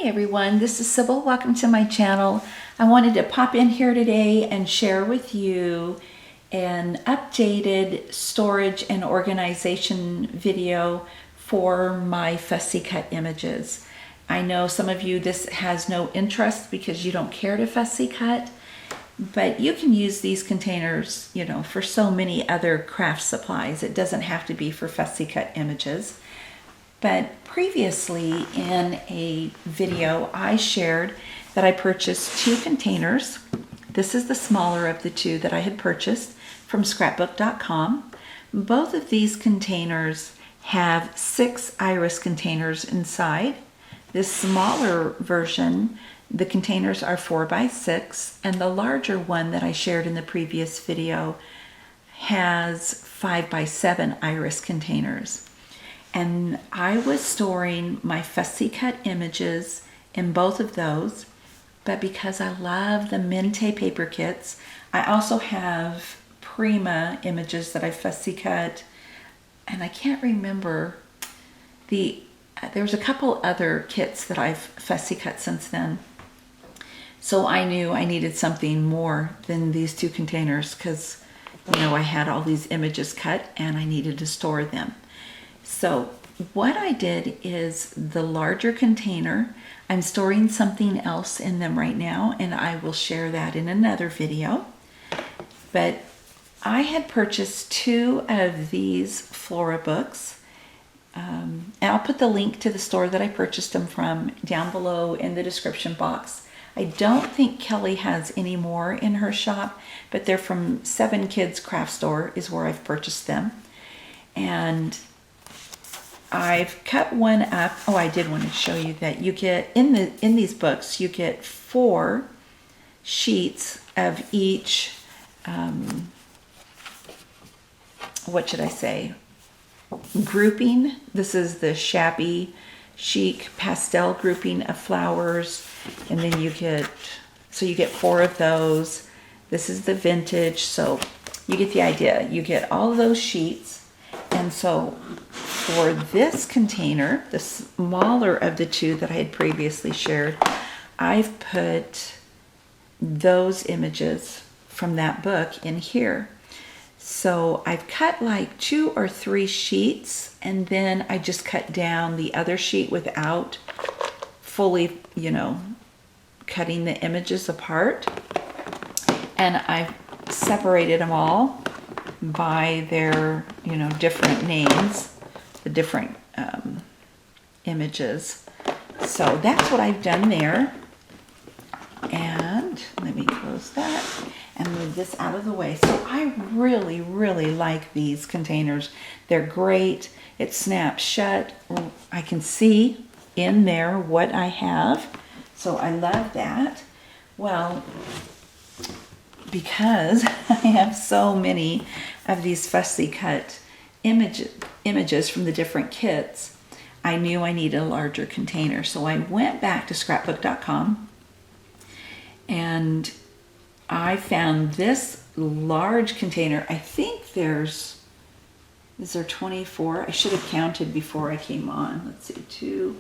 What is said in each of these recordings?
Hey everyone, this is Sybil. Welcome to my channel. I wanted to pop in here today and share with you an updated storage and organization video for my Fussy Cut Images. I know some of you this has no interest because you don't care to fussy cut, but you can use these containers, you know, for so many other craft supplies. It doesn't have to be for Fussy Cut Images. But previously in a video, I shared that I purchased 2 containers. This is the smaller of the 2 that I had purchased from scrapbook.com. Both of these containers have 6 iris containers inside. This smaller version, the containers are 4 by 6, and the larger one that I shared in the previous video has 5 by 7 iris containers. And I was storing my Fussy Cut Images in both of those, but because I love the Mintay Paper kits, I also have Prima images that I fussy cut, and I can't remember there's a couple other kits that I've fussy cut since then. So I knew I needed something more than these 2 containers because, you know, I had all these images cut and I needed to store them. So what I did is the larger container, I'm storing something else in them right now, and I will share that in another video. But I had purchased 2 of these Flora books. And I'll put the link to the store that I purchased them from down below in the description box. I don't think Kelly has any more in her shop, but they're from 7 Kids Craft Store is where I've purchased them. And I've cut one up. Oh, I did want to show you that you get in these books, you get 4 sheets of each, what should I say, grouping. This is the shabby chic pastel grouping of flowers, and then you get 4 of those. This is the vintage, so you get the idea. You get all of those sheets. And so for this container, the smaller of the 2 that I had previously shared, I've put those images from that book in here. So I've cut like 2 or 3 sheets, and then I just cut down the other sheet without fully, you know, cutting the images apart. And I've separated them all by their, you know, different names, the different images. So that's what I've done there. And let me close that and move this out of the way. So I really, really like these containers. They're great. It snaps shut. I can see in there what I have. So I love that. Well, because I have so many of these fussy cut images from the different kits, I knew I needed a larger container. So I went back to scrapbook.com and I found this large container. I think is there 24? I should have counted before I came on. Let's see, 2,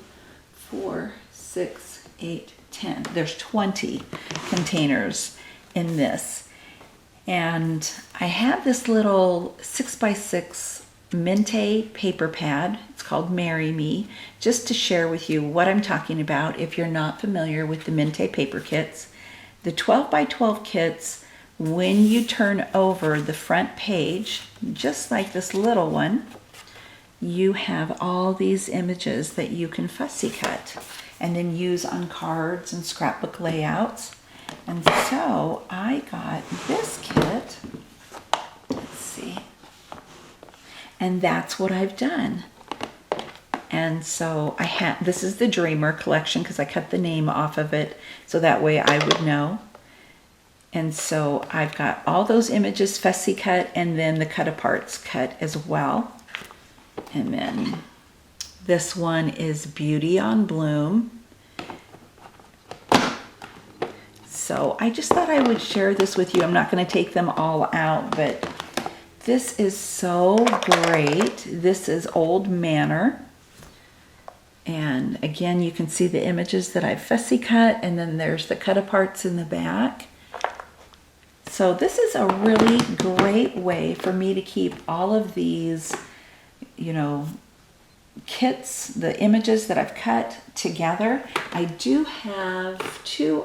4, 6, 8, 10. There's 20 containers in this. And I have this little 6x6 Mintay paper pad. It's called Marry Me, just to share with you what I'm talking about if you're not familiar with the Mintay paper kits. The 12 by 12 kits, when you turn over the front page, just like this little one, you have all these images that you can fussy cut and then use on cards and scrapbook layouts. And so I got this kit, let's see, and that's what I've done. And so this is the Dreamer collection because I cut the name off of it so that way I would know. And so I've got all those images fussy cut and then the cut aparts cut as well. And then this one is Beauty on Bloom. So I just thought I would share this with you. I'm not going to take them all out, but this is so great. This is Old Manor. And again, you can see the images that I've fussy cut, and then there's the cut aparts in the back. So this is a really great way for me to keep all of these, you know, kits, the images that I've cut together. I do have two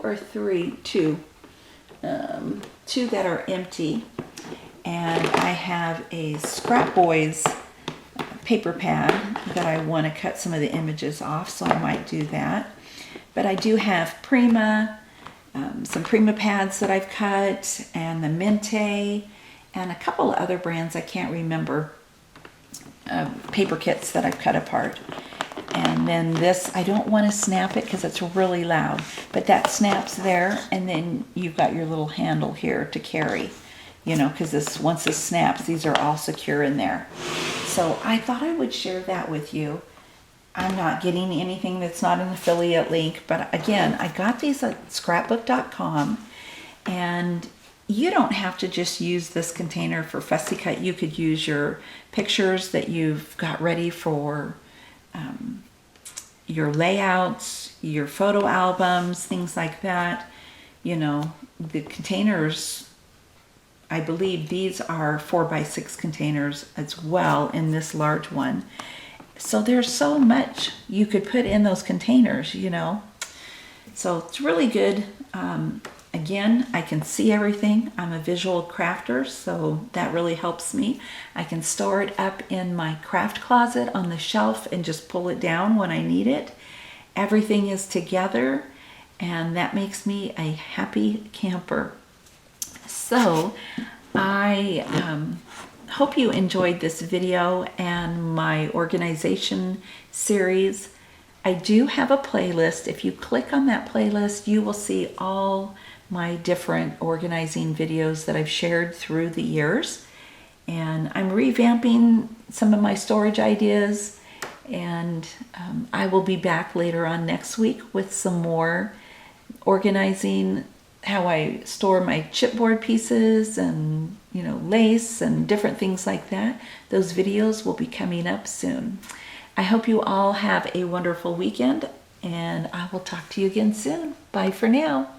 that are empty, and I have a Scrap Boys paper pad that I want to cut some of the images off, so I might do that. But I do have Prima, some Prima pads that I've cut, and the Mintay, and a couple of other brands I can't remember, paper kits that I've cut apart. And then this, I don't want to snap it because it's really loud, but that snaps there, and then you've got your little handle here to carry, you know, because this, once this snaps, these are all secure in there. So I thought I would share that with you. I'm not getting anything that's not an affiliate link, but again, I got these at scrapbook.com, and you don't have to just use this container for fussy cut. You could use your pictures that you've got ready for your layouts, your photo albums, things like that. You know, the containers, I believe these are 4x6 containers as well in this large one. So there's so much you could put in those containers, you know. So it's really good. Again, I can see everything. I'm a visual crafter, so that really helps me. I can store it up in my craft closet on the shelf and just pull it down when I need it. Everything is together, and that makes me a happy camper. So I hope you enjoyed this video and my organization series. I do have a playlist. If you click on that playlist, you will see all my different organizing videos that I've shared through the years. And I'm revamping some of my storage ideas, and I will be back later on next week with some more organizing, how I store my chipboard pieces and, you know, lace and different things like that. Those videos will be coming up soon. I hope you all have a wonderful weekend, and I will talk to you again soon. Bye for now.